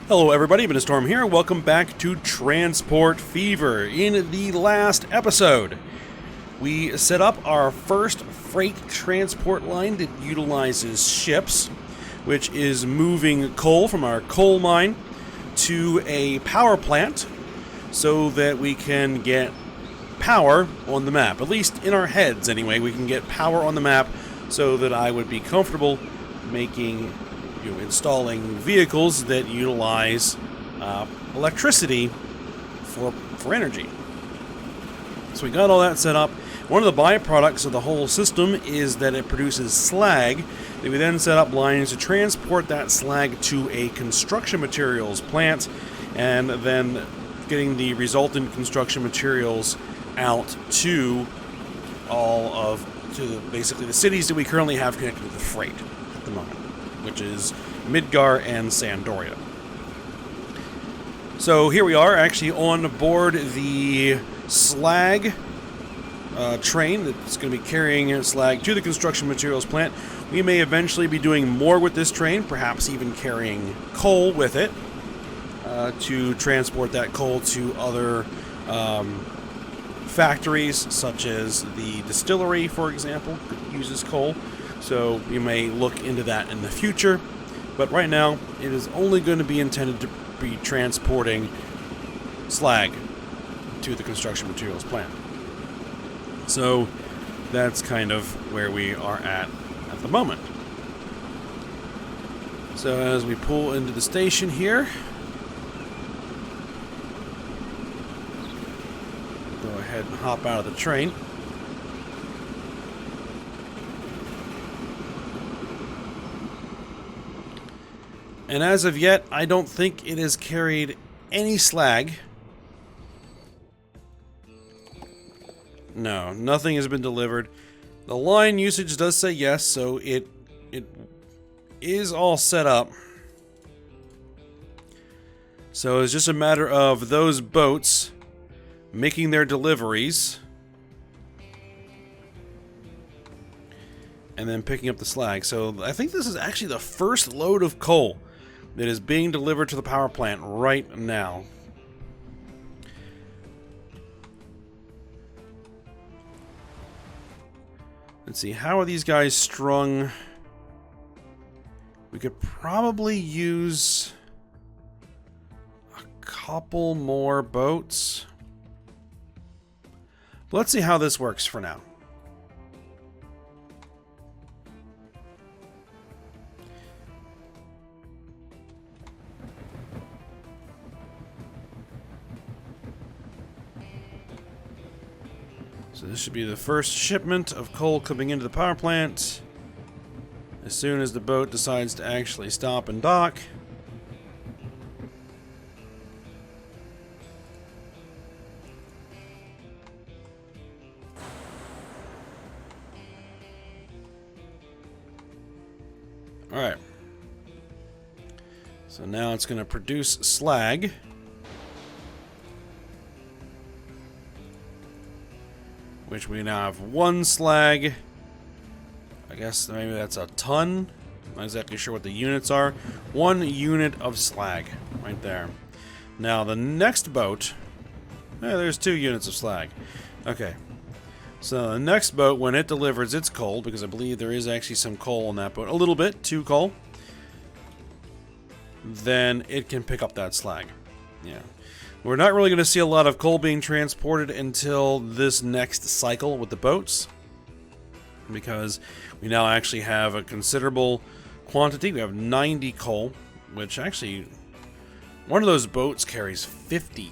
Hello everybody, Storm here. Welcome back to Transport Fever. In the last episode, we set up our first freight transport line that utilizes ships, which is moving coal from our coal mine to a power plant so that we can get power on the map. At least in our heads anyway, we can get power on the map so that I would be comfortable installing vehicles that utilize electricity for energy. So we got all that set up. One of the byproducts of the whole system is that it produces slag that we then set up lines to transport that slag to a construction materials plant, and then getting the resultant construction materials out to basically the cities that we currently have connected with the freight at the moment, which is Midgar and Sandoria. So here we are, actually on board the slag train that's going to be carrying slag to the construction materials plant. We may eventually be doing more with this train, perhaps even carrying coal with it to transport that coal to other factories, such as the distillery, for example, that uses coal. So we may look into that in the future. But right now, it is only going to be intended to be transporting slag to the construction materials plant. So that's kind of where we are at the moment. So as we pull into the station here, go ahead and hop out of the train. And as of yet, I don't think it has carried any slag. No, nothing has been delivered. The line usage does say yes, so it is all set up. So it's just a matter of those boats making their deliveries and then picking up the slag. So I think this is actually the first load of coal that is being delivered to the power plant right now. Let's see, how are these guys strung? We could probably use a couple more boats. But let's see how this works for now. So this should be the first shipment of coal coming into the power plant as soon as the boat decides to actually stop and dock. Alright. So now it's going to produce slag. Which we now have one slag. I guess maybe that's a ton. Not exactly sure what the units are. 1 unit of slag right there. Now the next boat, there's 2 units of slag. Okay. So the next boat, when it delivers its coal, because I believe there is actually some coal on that boat, a little bit, 2 coal, then it can pick up that slag. Yeah. We're not really going to see a lot of coal being transported until this next cycle with the boats, because we now actually have a considerable quantity. We have 90 coal, which actually, one of those boats carries 50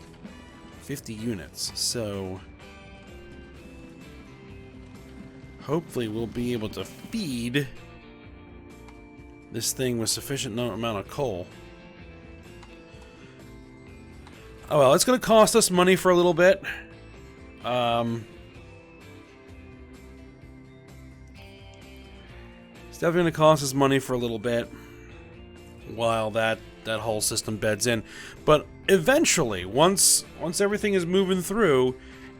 units. So hopefully we'll be able to feed this thing with sufficient amount of coal. Oh well, it's going to cost us money for a little bit. It's definitely going to cost us money for a little bit while that whole system beds in. But eventually, once everything is moving through,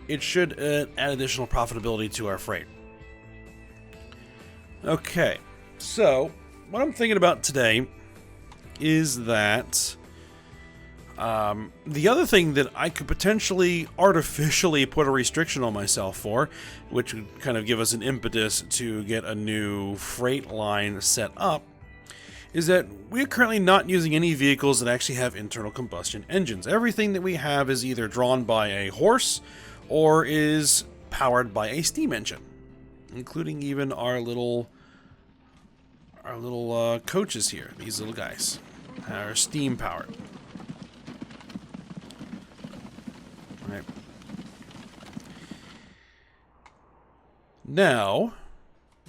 it should add additional profitability to our freight. Okay, so what I'm thinking about today is that The other thing that I could potentially artificially put a restriction on myself for, which would kind of give us an impetus to get a new freight line set up, is that we're currently not using any vehicles that actually have internal combustion engines. Everything that we have is either drawn by a horse or is powered by a steam engine, including even our little coaches here. These little guys are steam powered. Right. Now,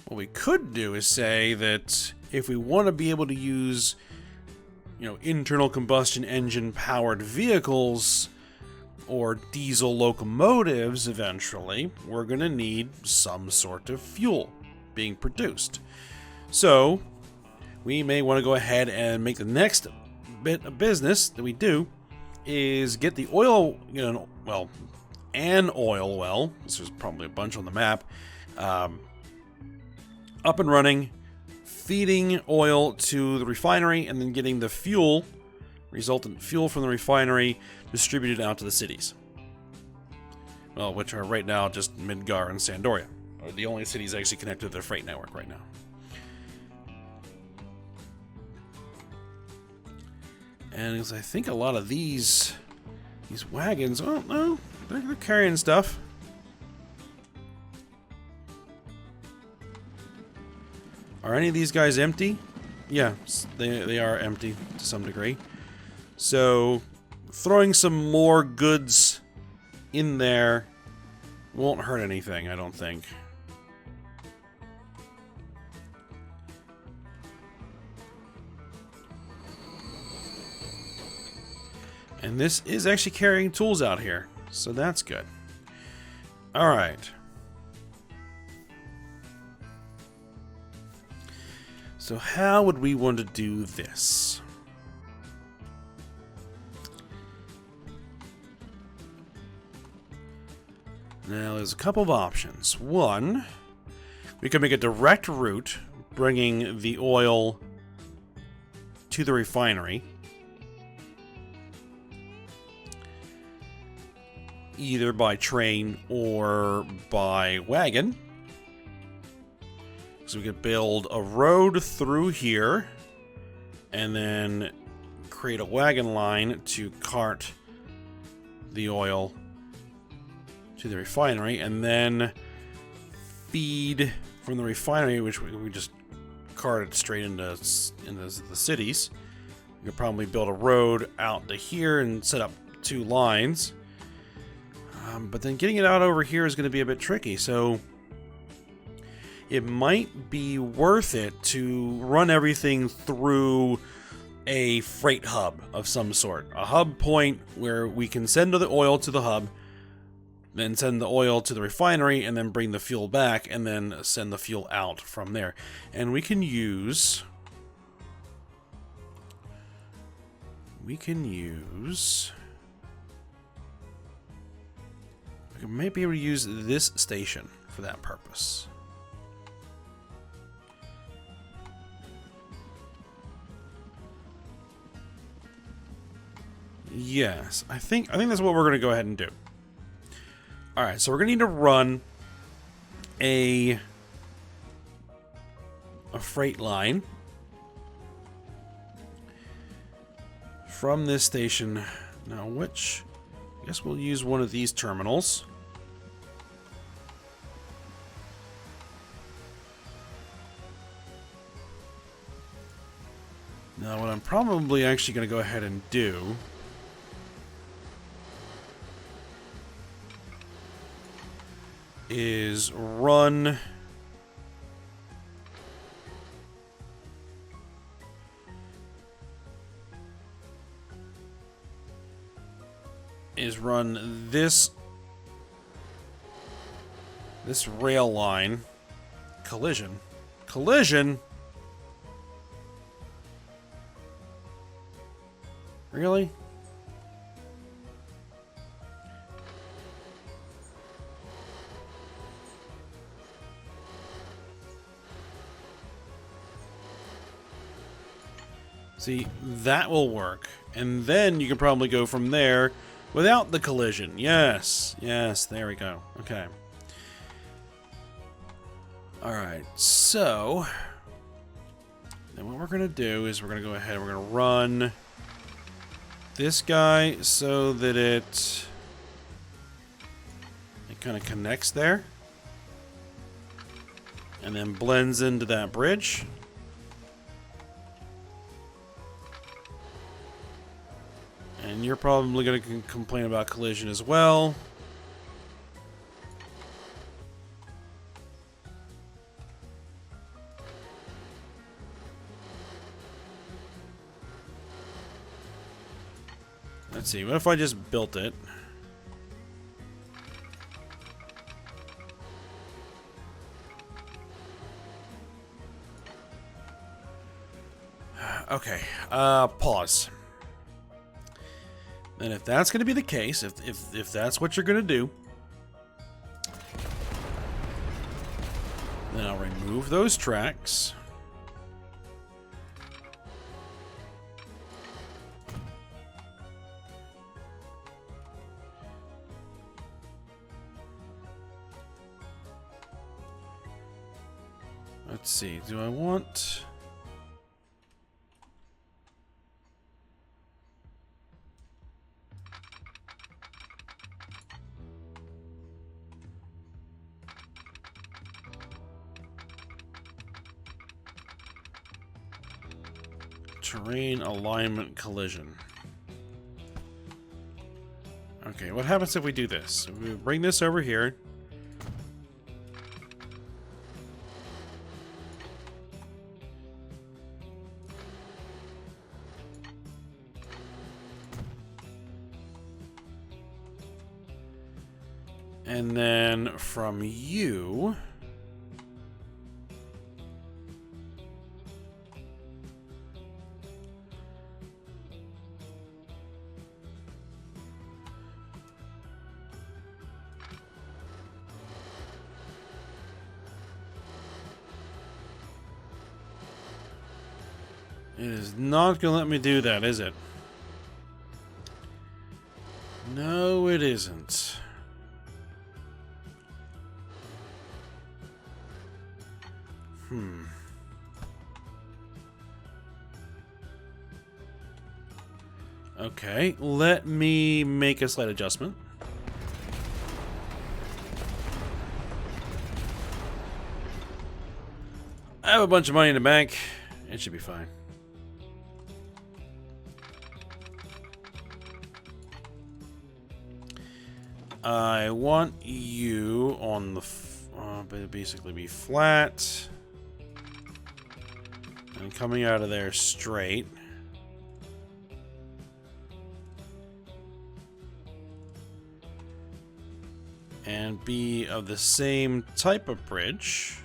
what we could do is say that if we want to be able to use, internal combustion engine powered vehicles or diesel locomotives eventually, we're going to need some sort of fuel being produced. So, we may want to go ahead and make the next bit of business that we do is get the oil, an oil well, this is probably a bunch on the map, up and running, feeding oil to the refinery, and then getting the fuel, resultant fuel from the refinery, distributed out to the cities. Well, which are right now just Midgar and Sandoria, are the only cities actually connected to their freight network right now. And I think a lot of these wagons, oh no, they're carrying stuff. Are any of these guys empty? Yeah, they are empty to some degree. So, throwing some more goods in there won't hurt anything, I don't think. And this is actually carrying tools out here, so that's good. Alright. So how would we want to do this? Now, there's a couple of options. One, we could make a direct route bringing the oil to the refinery, either by train or by wagon. So we could build a road through here and then create a wagon line to cart the oil to the refinery, and then feed from the refinery, which we just cart it straight into the cities. We could probably build a road out to here and set up 2 lines. But then getting it out over here is going to be a bit tricky, so it might be worth it to run everything through a freight hub of some sort. A hub point where we can send the oil to the hub, then send the oil to the refinery, and then bring the fuel back, and then send the fuel out from there. And we can use... We may be able to use this station for that purpose. Yes, I think that's what we're going to go ahead and do. Alright, so we're going to need to run a freight line from this station. Now, which... I guess we'll use one of these terminals. Now, what I'm probably actually going to go ahead and do is run this rail line. Collision. Really? See, that will work. And then you can probably go from there without the collision. Yes. Yes, there we go. Okay. Alright, so... then what we're going to do is we're going to go ahead and we're going to run this guy so that it kind of connects there. And then blends into that bridge. And you're probably going to complain about collision as well. Let's see, what if I just built it? Okay, pause. And if that's going to be the case, if that's what you're going to do, then I'll remove those tracks. Let's see, do I want... terrain alignment collision. Okay, what happens if we do this? We bring this over here. And then from you... it is not going to let me do that, is it? No, it isn't. Okay, let me make a slight adjustment. I have a bunch of money in the bank. It should be fine. I want you on the... basically be flat. And coming out of there straight. And be of the same type of bridge.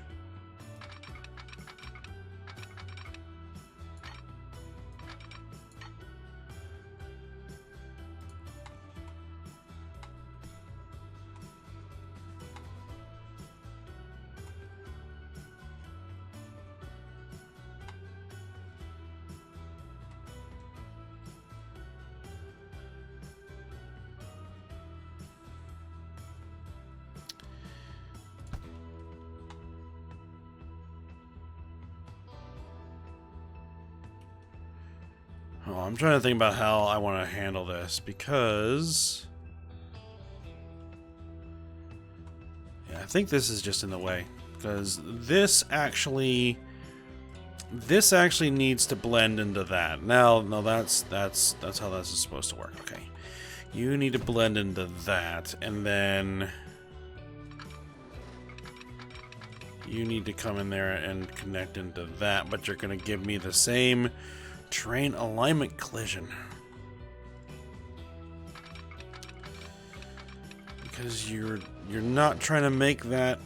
Oh, I'm trying to think about how I want to handle this, because... yeah, I think this is just in the way. Because this actually needs to blend into that. Now, no, that's how this is supposed to work. Okay. You need to blend into that, and then... you need to come in there and connect into that, but you're going to give me the same... terrain alignment collision. Because you're not trying to make that...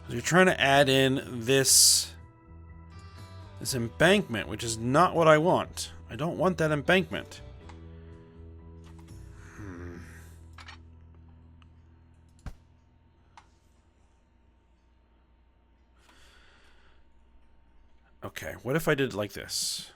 you're trying to add in this embankment, which is not what I want. I don't want that embankment. Okay, what if I did it like this?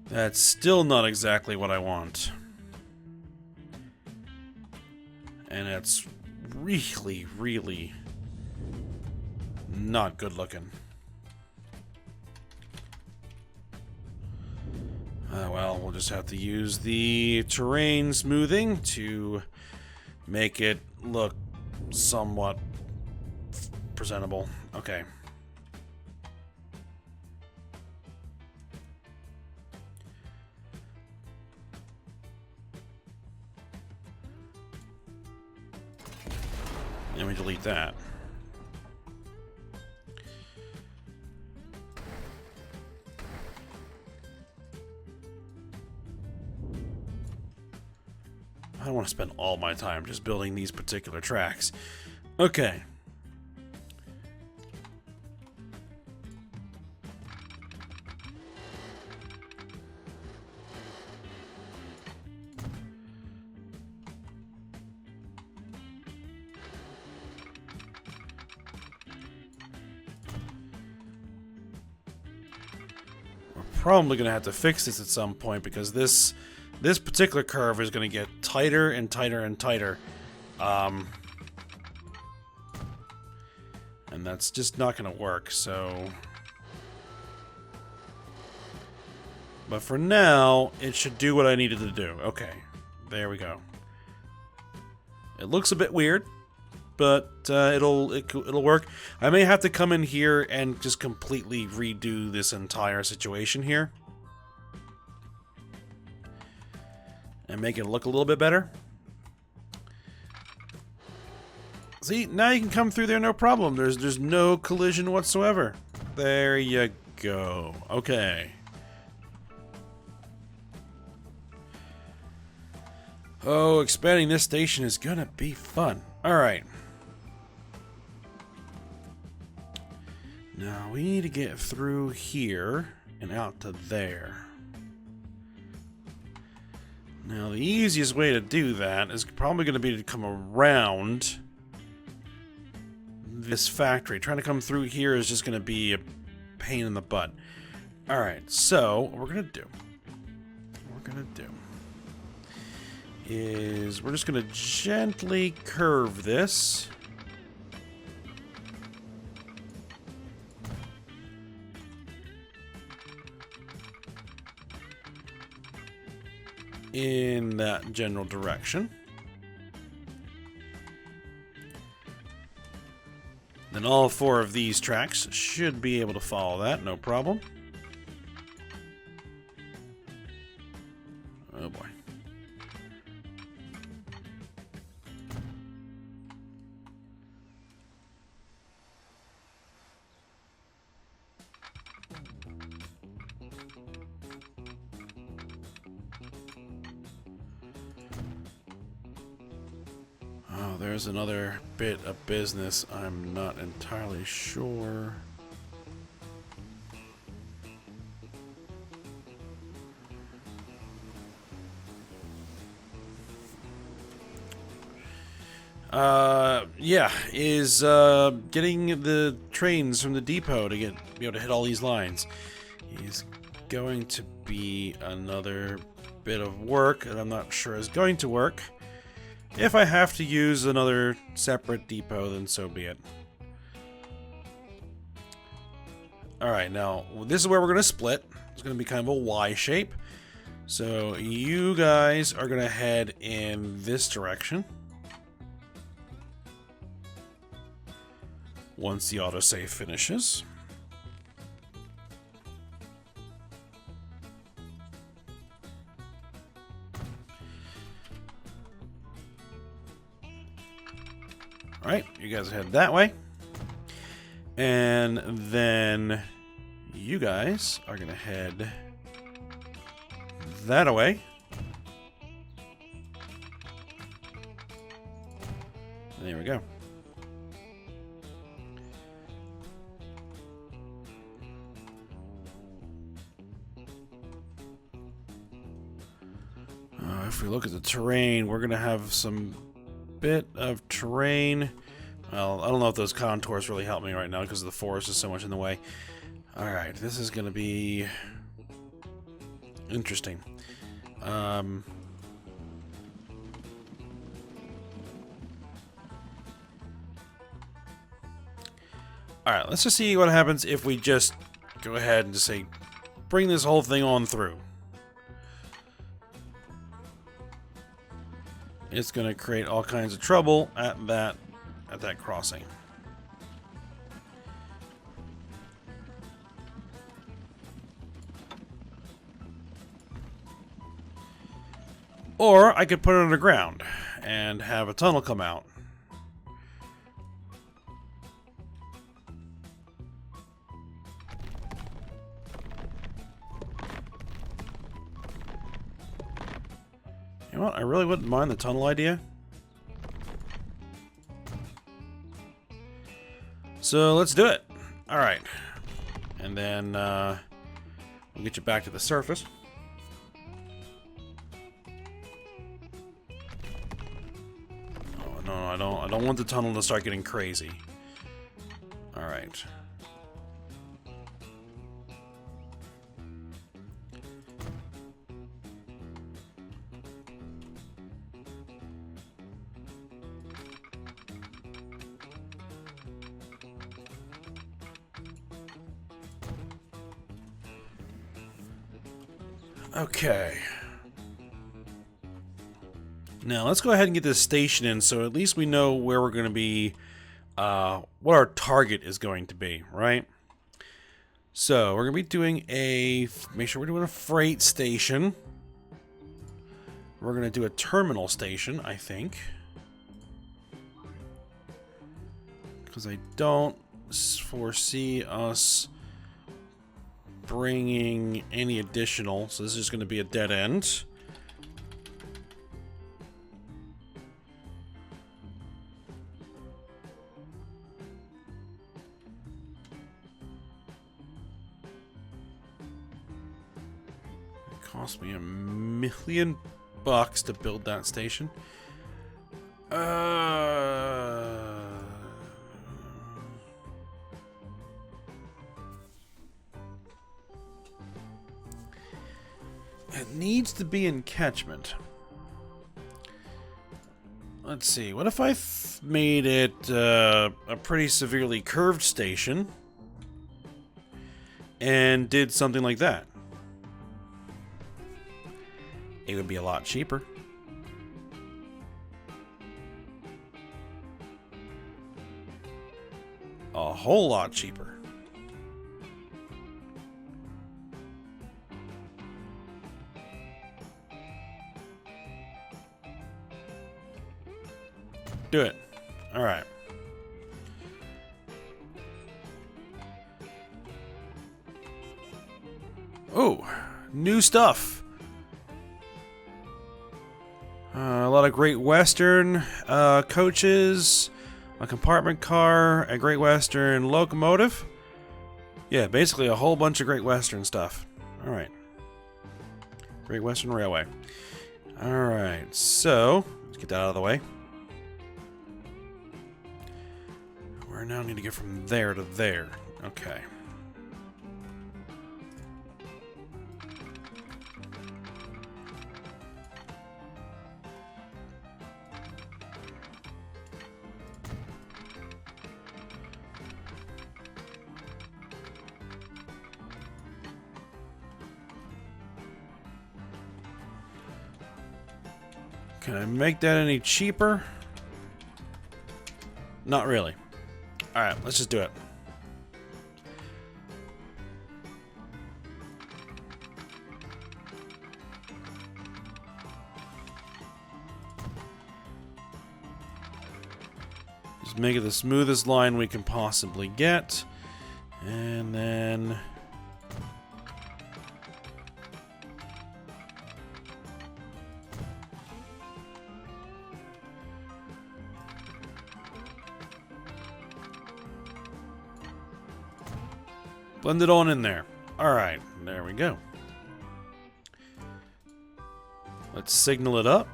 That's still not exactly what I want. And it's really, really not good looking. Well, we'll just have to use the terrain smoothing to make it look somewhat presentable. Okay. And we delete that. I don't want to spend all my time just building these particular tracks. Okay. We're probably going to have to fix this at some point because this particular curve is going to get tighter and tighter and tighter. And that's just not going to work, so... But for now, it should do what I needed to do. Okay, there we go. It looks a bit weird, but it'll work. I may have to come in here and just completely redo this entire situation here. And make it look a little bit better. See, now you can come through there no problem. There's no collision whatsoever. There you go. Okay. Oh, expanding this station is gonna be fun. Alright. Now we need to get through here and out to there. Now, the easiest way to do that is probably going to be to come around this factory. Trying to come through here is just going to be a pain in the butt. Alright, so what we're going to do is we're just going to gently curve this. In that general direction. Then all 4 of these tracks should be able to follow that, no problem. Oh boy. There's another bit of business. I'm not entirely sure. Yeah, is getting the trains from the depot to be able to hit all these lines is going to be another bit of work that I'm not sure is going to work. If I have to use another separate depot, then so be it. Alright, now, this is where we're going to split. It's going to be kind of a Y shape. So, you guys are going to head in this direction. Once the autosave finishes. Alright, you guys head that way. And then you guys are going to head that away. There we go. If we look at the terrain, we're going to have some bit of terrain. Well, I don't know if those contours really help me right now because the forest is so much in the way. Alright, this is going to be interesting. Alright, let's just see what happens if we just go ahead and just say, bring this whole thing on through. It's going to create all kinds of trouble at that crossing. Or I could put it underground and have a tunnel come out. You know what? I really wouldn't mind the tunnel idea. So let's do it. Alright. And then we'll get you back to the surface. Oh, no, I don't want the tunnel to start getting crazy. Alright. Okay. Now, let's go ahead and get this station in so at least we know where we're going to be, what our target is going to be, right? So, we're going to be doing make sure we're doing a freight station. We're going to do a terminal station, I think. Because I don't foresee us bringing any additional, so this is just going to be a dead end. It cost me $1 million to build that station. It needs to be in catchment. Let's see. What if I made it a pretty severely curved station and did something like that? It would be a lot cheaper. A whole lot cheaper. Do it. All right. Oh, new stuff. A lot of Great Western coaches, a compartment car, a Great Western locomotive. Yeah, basically a whole bunch of Great Western stuff. All right. Great Western Railway. All right, so let's get that out of the way. We now need to get from there to there. Okay. Can I make that any cheaper? Not really. Alright, let's just do it. Just make it the smoothest line we can possibly get. And then blend it on in there. Alright, there we go. Let's signal it up.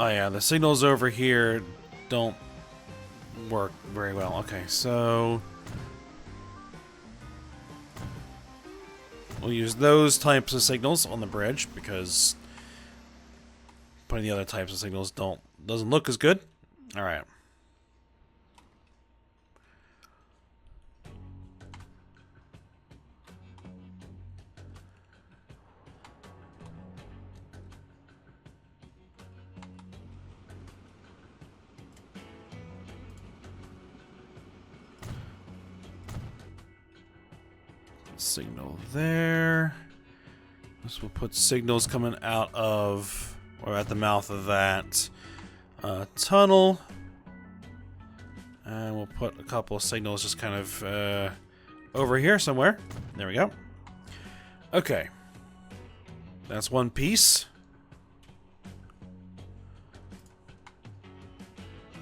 Oh yeah, the signals over here don't work very well. Okay, so we'll use those types of signals on the bridge because putting the other types of signals doesn't look as good. All right. Signal there. This will put signals coming out of, or at the mouth of that tunnel. And we'll put a couple of signals just kind of over here somewhere. There we go. Okay. That's one piece.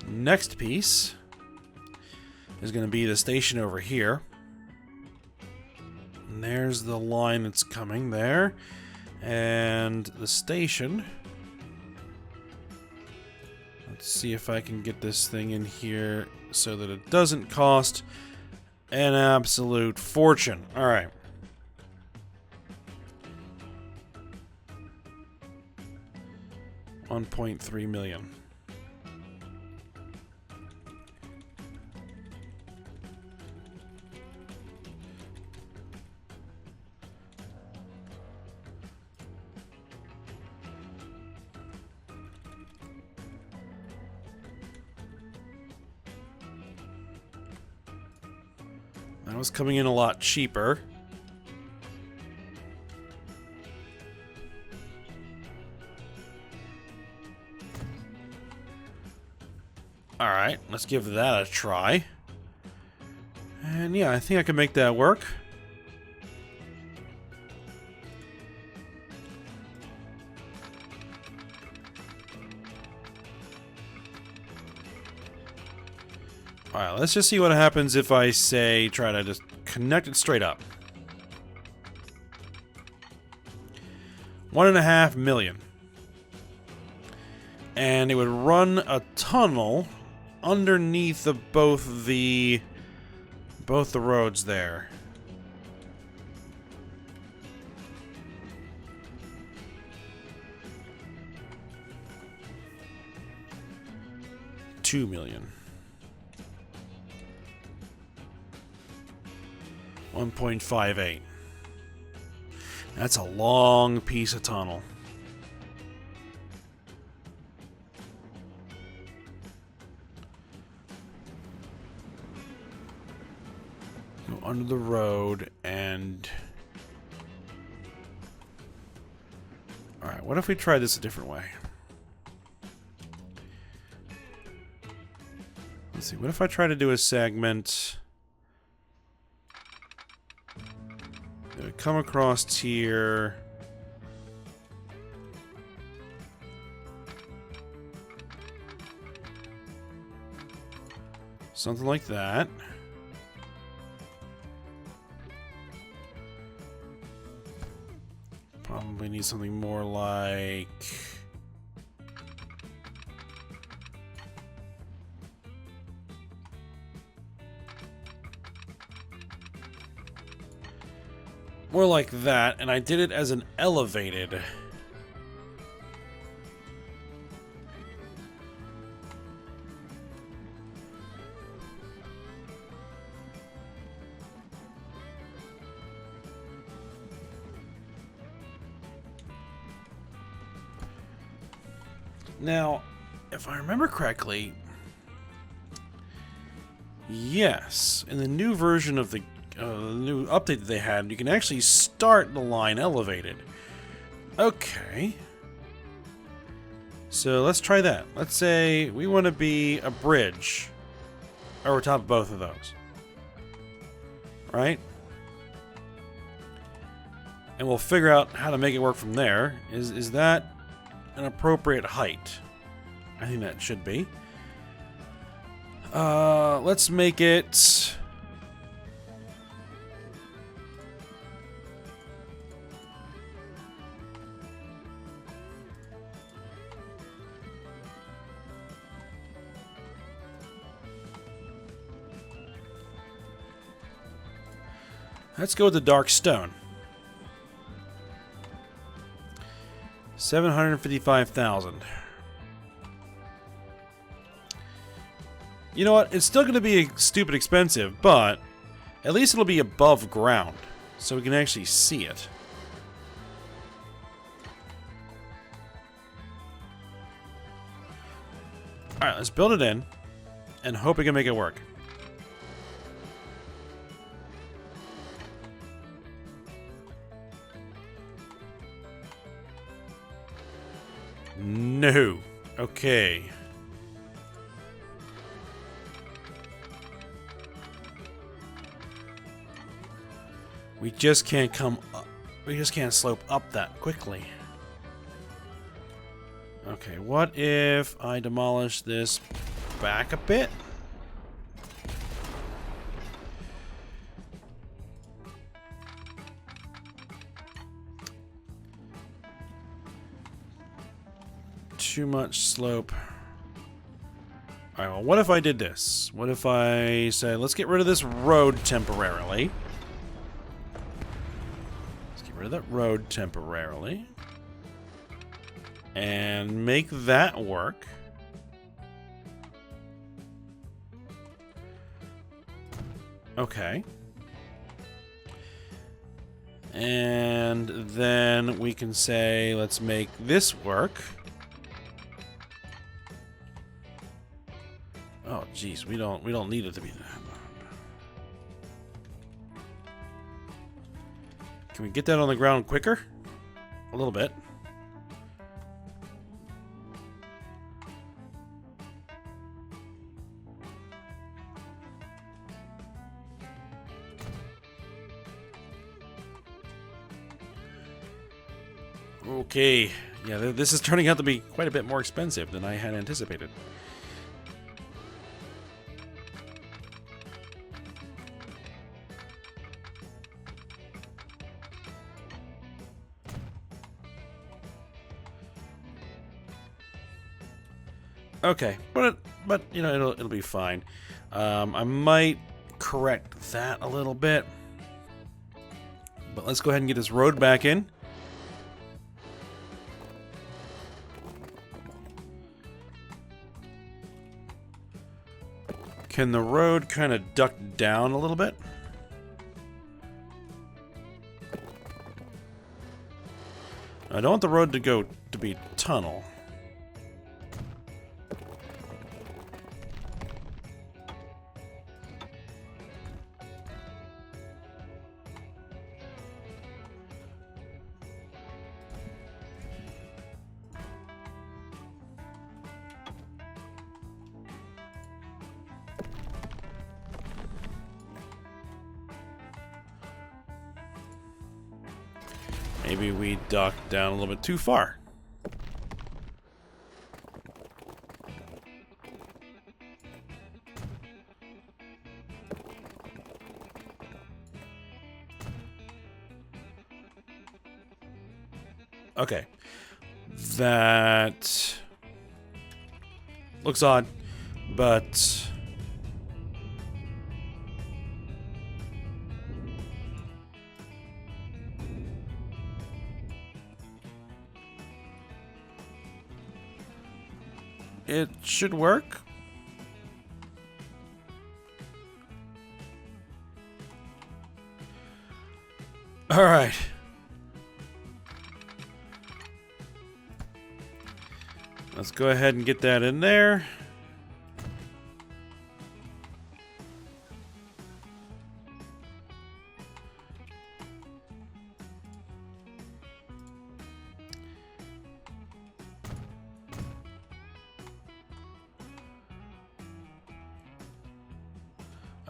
Next piece is going to be the station over here. And there's the line that's coming there. And the station. Let's see if I can get this thing in here so that it doesn't cost an absolute fortune. Alright. $1.3 million. That was coming in a lot cheaper. Alright, let's give that a try. And yeah, I think I can make that work. Alright, let's just see what happens if I say try to just connect it straight up. 1.5 million. And it would run a tunnel underneath both the roads there. $2 million. 1.58. That's a long piece of tunnel. Go under the road and... Alright, what if we try this a different way? Let's see, what if I try to do a segment... Come across here. Something like that. Probably need something more like... more like that, and I did it as an elevated. Now, if I remember correctly, yes, in the new version of the new update that they had, you can actually start the line elevated. Okay. So let's try that. Let's say we want to be a bridge over top of both of those. Right? and we'll figure out how to make it work from there. Is that an appropriate height? I think that should be. Let's make it... Let's go with the dark stone. 755,000. You know what? It's still going to be stupid expensive, but at least it'll be above ground, so we can actually see it. Alright, let's build it in, and hope we can make it work. No. Okay. We just can't come up. We just can't slope up that quickly. Okay, what if I demolish this back a bit? Too much slope. Alright, well, what if I did this? What if I said, let's get rid of this road temporarily. Let's get rid of that road temporarily. And make that work. Okay. And then we can say, let's make this work. Oh, geez, we don't need it to be that. Can we get that on the ground quicker? A little bit. Okay, yeah, this is turning out to be quite a bit more expensive than I had anticipated. Okay, but you know, it'll be fine. I might correct that a little bit, but let's go ahead and get this road back in. Can the road kind of duck down a little bit? I don't want the road to be tunnel. Maybe we duck down a little bit too far. Okay. That looks odd, but it should work. All right. Let's go ahead and get that in there.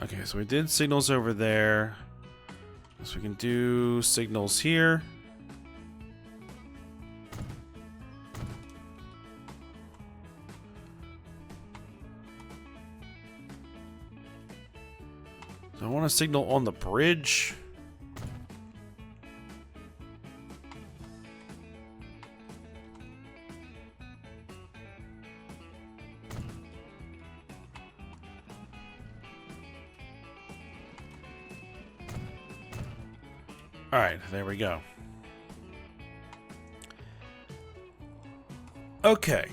Okay, so we did signals over there. So we can do signals here. So I want to signal on the bridge. Alright, there we go. Okay.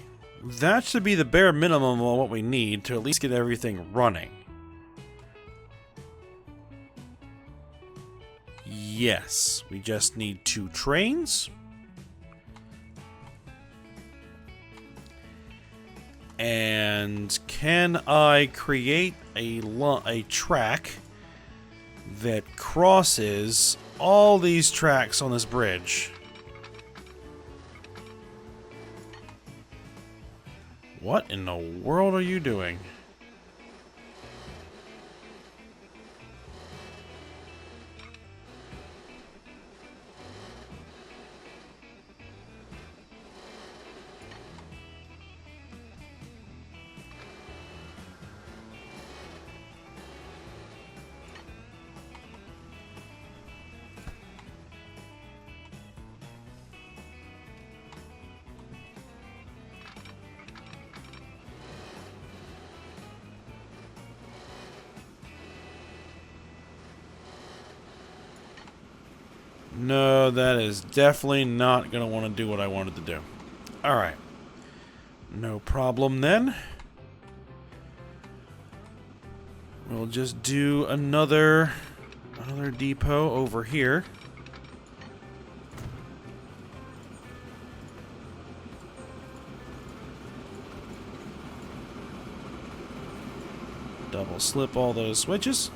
That should be the bare minimum of what we need to at least get everything running. Yes, we just need 2 trains. And can I create a track that crosses all these tracks on this bridge? What in the world are you doing? No, that is definitely not going to want to do what I wanted to do. Alright. No problem then. We'll just do another depot over here. Double slip all those switches.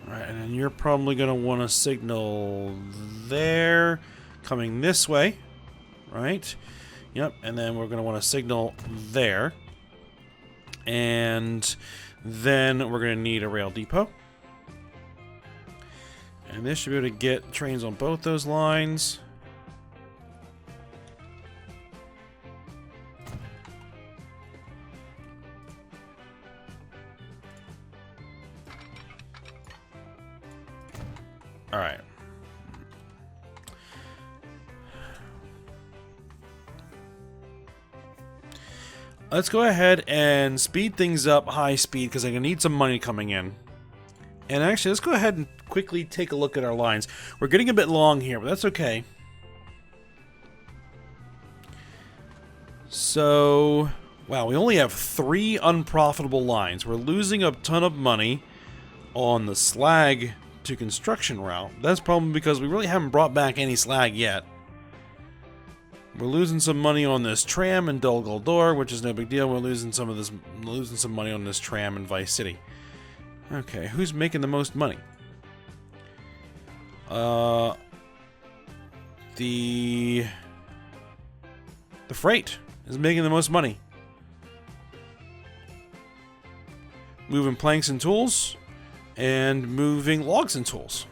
Alright, and then you're probably going to want to signal there, coming this way, right? Yep, and then we're going to want to signal there. And then we're going to need a rail depot. And this should be able to get trains on both those lines. All right. Let's go ahead and speed things up high speed because I'm going to need some money coming in. And actually, let's go ahead and quickly take a look at our lines. We're getting a bit long here, but that's okay. So, wow, we only have 3 unprofitable lines. We're losing a ton of money on the slag to construction route. That's probably because we really haven't brought back any slag yet. We're losing some money on this tram in Dol Guldur, which is no big deal. We're losing some money on this tram in Vice City. Okay, who's making the most money? The freight is making the most money. Moving planks and tools, and moving logs and tools.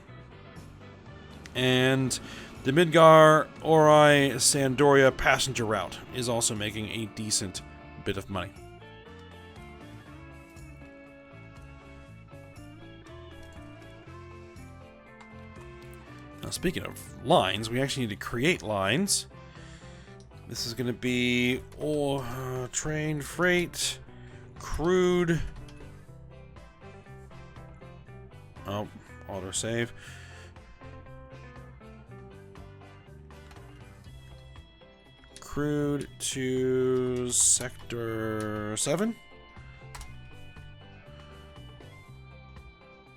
And the Midgar Ori Sandoria passenger route is also making a decent bit of money. Now, speaking of lines, we actually need to create lines. This is going to be train, freight, crude. Oh, autosave. Crude to sector 7.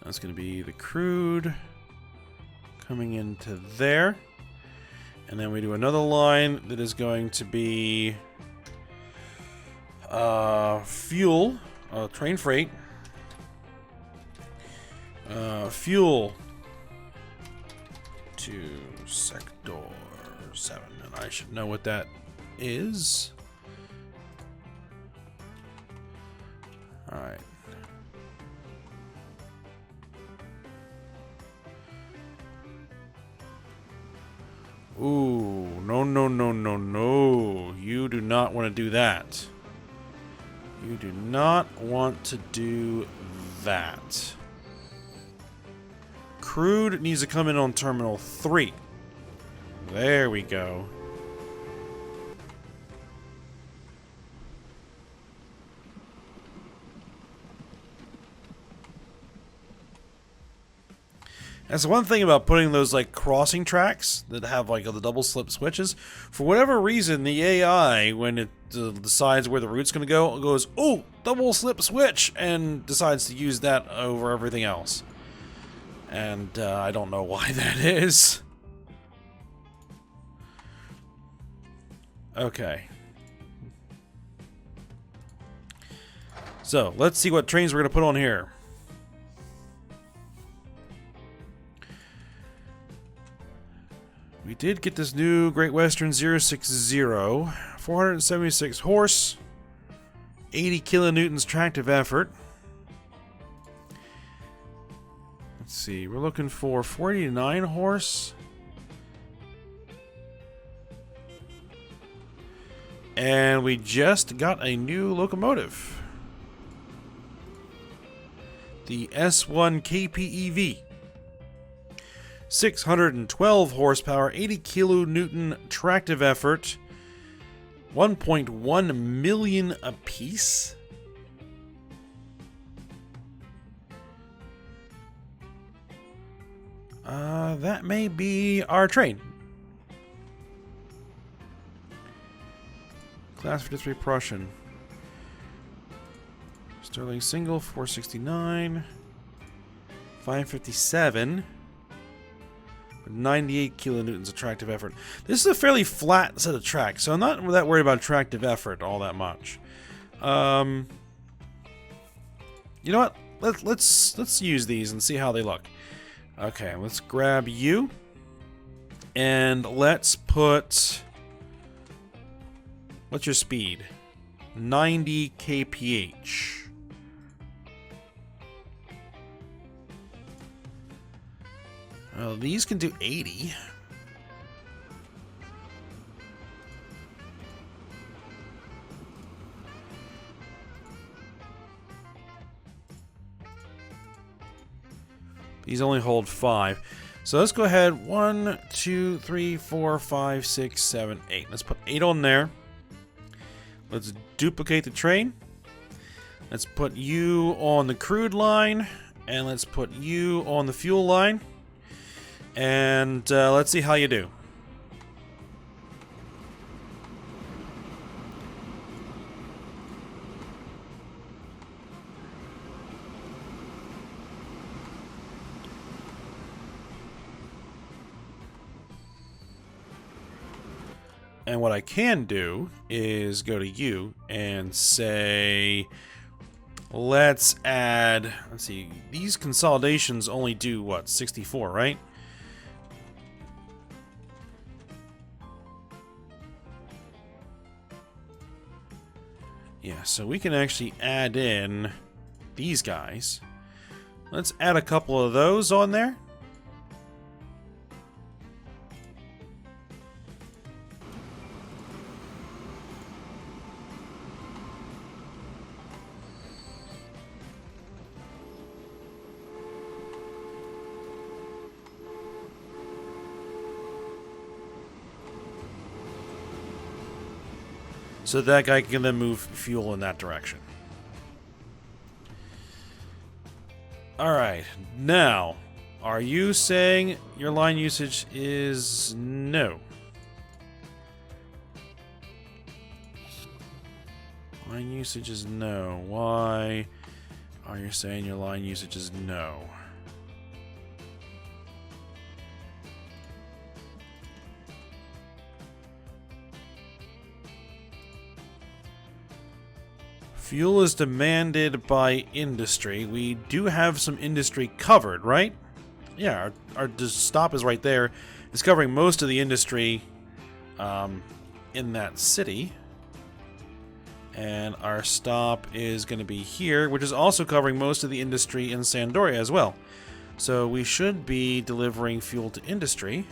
That's going to be the crude coming into there. And then we do another line that is going to be fuel, train freight, fuel to sector 7. And I should know what that is. Alright. Ooh, no, no, no, no, no. You do not want to do that. You do not want to do that. Crude needs to come in on Terminal 3. There we go. That's one thing about putting those like crossing tracks that have like the double slip switches. For whatever reason, the AI, when it decides where the route's going to go, goes, "Oh, double slip switch," and decides to use that over everything else. And I don't know why that is. Okay. So let's see what trains we're going to put on here. We did get this new Great Western 060, 476 horse, 80 kilonewtons tractive effort. Let's see, we're looking for 49 horse. And we just got a new locomotive. The S1 KPEV. 612 horsepower, 80 kilonewton tractive effort, 1.1 million apiece. That may be our train. Class 53 Prussian. Sterling single, 469. 557. 98 kilonewtons of tractive effort. This is a fairly flat set of tracks, so I'm not that worried about tractive effort all that much. You know what? Let's use these and see how they look. Okay, let's grab you, and let's put. What's your speed? 90 kph. Well, these can do 80. These only hold 5. So let's go ahead. 1, 2, 3, 4, 5, 6, 7, 8. Let's put 8 on there. Let's duplicate the train. Let's put you on the crude line. And let's put you on the fuel line. And let's see how you do. And what I can do is go to you and say, let's add, let's see, these consolidations only do what, 64, right? Yeah, so we can actually add in these guys. Let's add a couple of those on there. So that guy can then move fuel in that direction. Alright, now, are you saying your line usage is no? Line usage is no. Why are you saying your line usage is no? Fuel is demanded by industry. We do have some industry covered, right? Yeah, our stop is right there. It's covering most of the industry in that city. And our stop is going to be here, which is also covering most of the industry in Sandoria as well. So we should be delivering fuel to industry.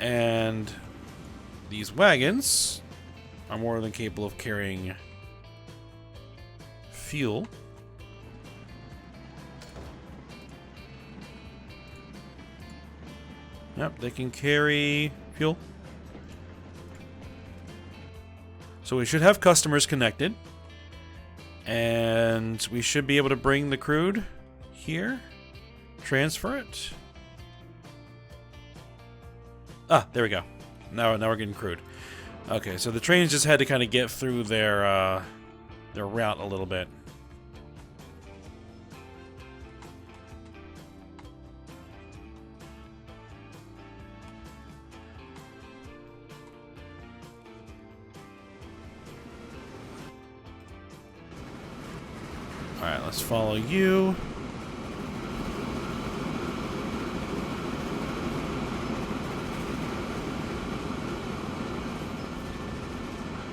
And these wagons are more than capable of carrying fuel. Yep, they can carry fuel. So we should have customers connected. And we should be able to bring the crude here. Transfer it. Ah, there we go. Now we're getting crude. Okay, so the trains just had to kind of get through their route a little bit. Alright, let's follow you.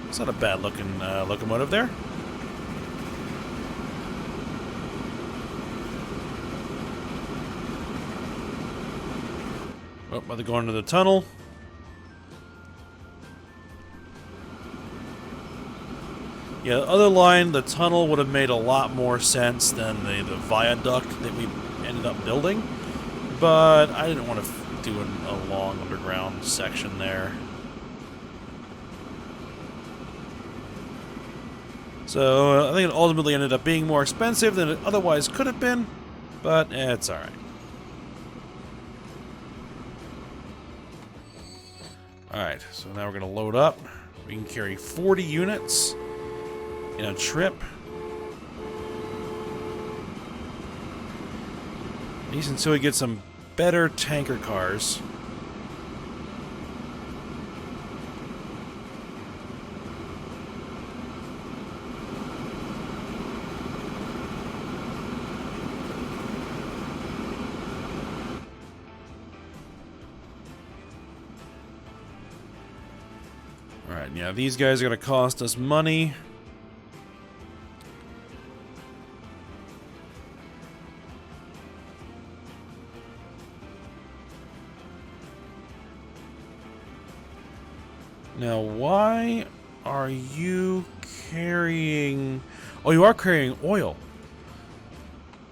It's not a bad looking locomotive there. Oh, about to go into the tunnel. Yeah, the other line, the tunnel would have made a lot more sense than the viaduct that we ended up building. But I didn't want to do a long underground section there. So I think it ultimately ended up being more expensive than it otherwise could have been. But it's alright. Alright, so now we're going to load up. We can carry 40 units in a trip. At least until we get some better tanker cars. Alright, yeah, these guys are going to cost us money. Now, why are you carrying... Oh, you are carrying oil.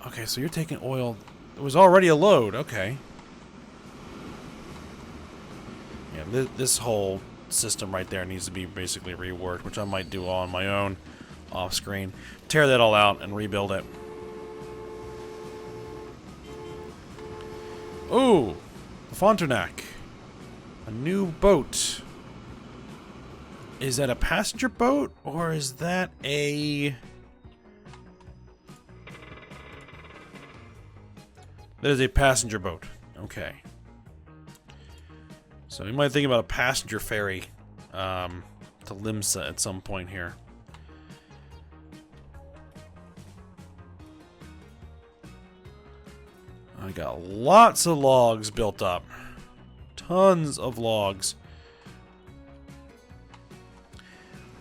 Okay, so you're taking oil. It was already a load. Okay. Yeah, this whole system right there needs to be basically reworked, which I might do on my own off screen. Tear that all out and rebuild it. Ooh, Frontenac. A new boat. Is that a passenger boat, or is that a... That is a passenger boat. Okay. So you might think about a passenger ferry to Limsa at some point here. I got lots of logs built up. Tons of logs.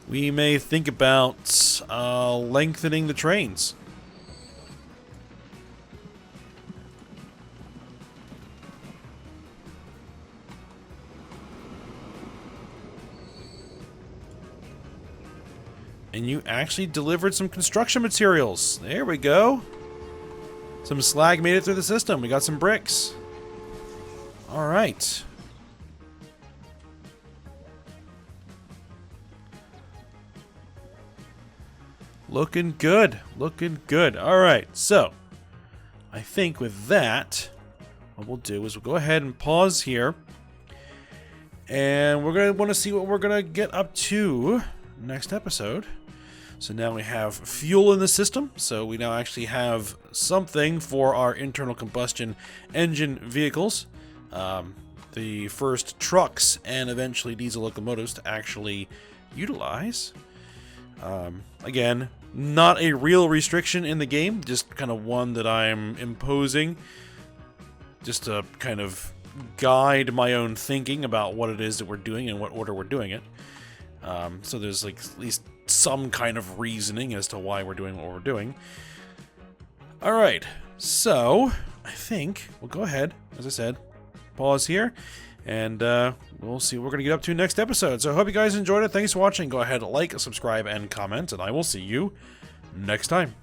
We may think about lengthening the trains. And you actually delivered some construction materials. There we go. Some slag made it through the system. We got some bricks. All right. Looking good. Looking good. All right. So, I think with that, what we'll do is we'll go ahead and pause here. And we're going to want to see what we're going to get up to next episode. So now we have fuel in the system. So we now actually have something for our internal combustion engine vehicles. The first trucks and eventually diesel locomotives to actually utilize. Again, not a real restriction in the game, just kind of one that I'm imposing just to kind of guide my own thinking about what it is that we're doing and what order we're doing it. So there's like at least some kind of reasoning as to why we're doing what we're doing. Alright, so I think we'll go ahead, as I said, pause here, And we'll see what we're going to get up to next episode. So I hope you guys enjoyed it. Thanks for watching. Go ahead, like, subscribe, and comment, and I will see you next time.